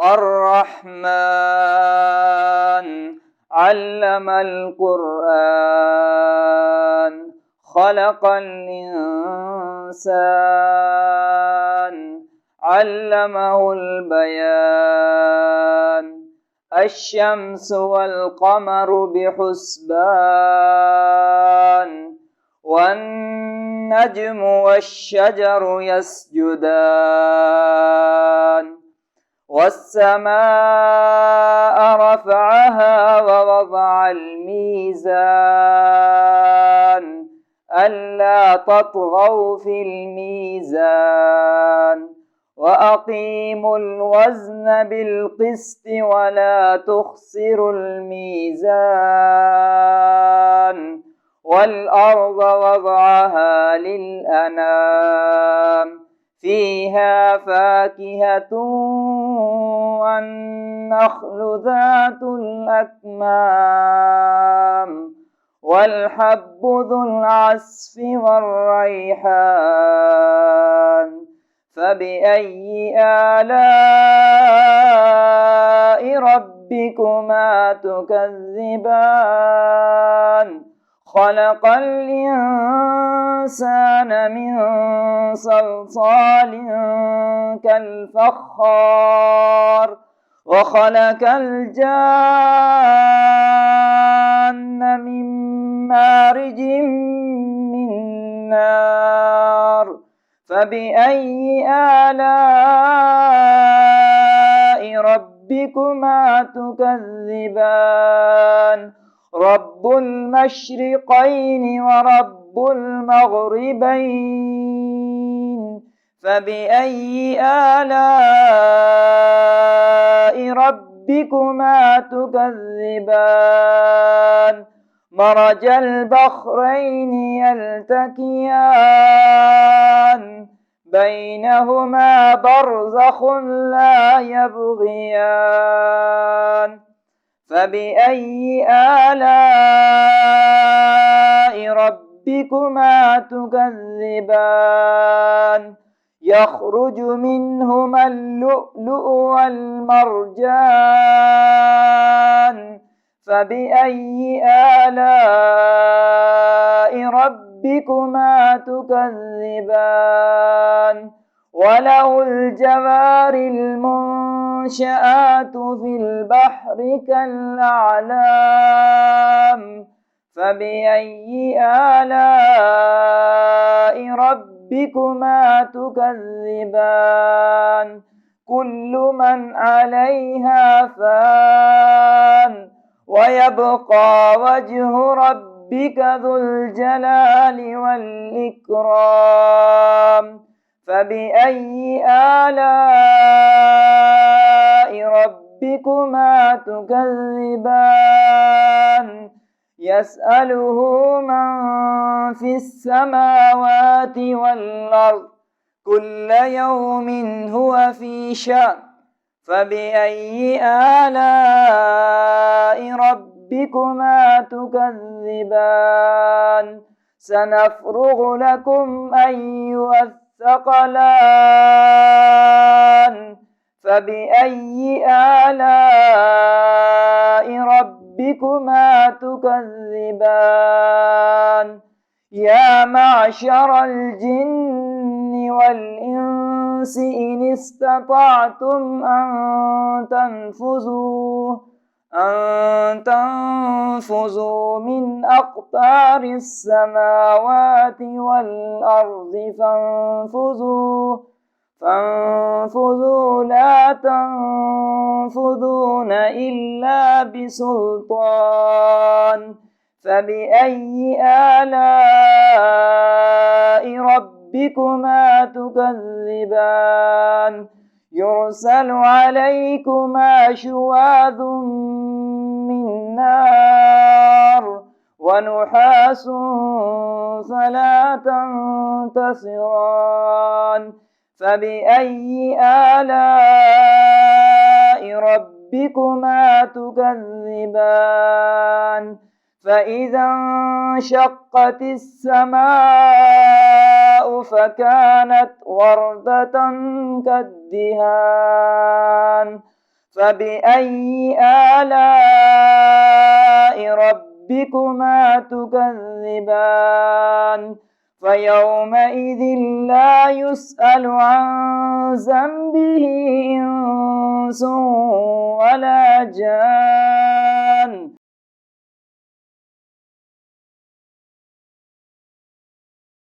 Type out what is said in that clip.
الرحمن علم القرآن خلق الإنسان علمه البيان الشمس والقمر بحسبان والنجم والشجر يسجدان والسماء رفعها ووضع الميزان ألا تطغوا في الميزان وأقيموا الوزن بالقسط ولا تخسروا الميزان والأرض وضعها للأنام فيها فاكهة والنخل ذات الأكمام والحب ذو العصف والريحان فبأي آلاء ربكما تكذبان خلق الإنسان من صلصال كالفخار وخلق الجان من مارج من نار فبأي آلاء ربكما تكذبان رب المشرقين ورب المغربين فبأي آلاء ربكما تكذبان مرج البحرين يلتقيان بينهما برزخ لا يبغيان فبأي آلاء ربكما تكذبان يخرج منهما اللؤلؤ والمرجان فبأي آلاء ربكما تكذبان وله الجوار المنشآت في البحر كالأعلام فبأي آلاء ربكما تكذبان كل من عليها فان ويبقى وجه ربك ذو الجلال والإكرام فبأي آلاء ربكما تكذبان يسأله من في السماوات والأرض كل يوم هو في شأن فبأي آلاء ربكما تكذبان سنفرغ لكم أيها الثقلان فبأي آلاء ربكما تكذبان يا معشر الجن والإنس إن استطعتم أن تنفذوا من أقطار السماوات والأرض فانفذوا لا تنفذون إلا بسلطان فبأي آلاء ربكما تكذبان يرسل عليكما شواظ من نار ونحاس فلا تنتصران فبأي آلاء ربكما تكذبان فإذا انشقت السماء فكانت وردة كالدهان فبأي آلاء ربكما تكذبان فيومئذ لا يسأل عن ذنبه إنس ولا جان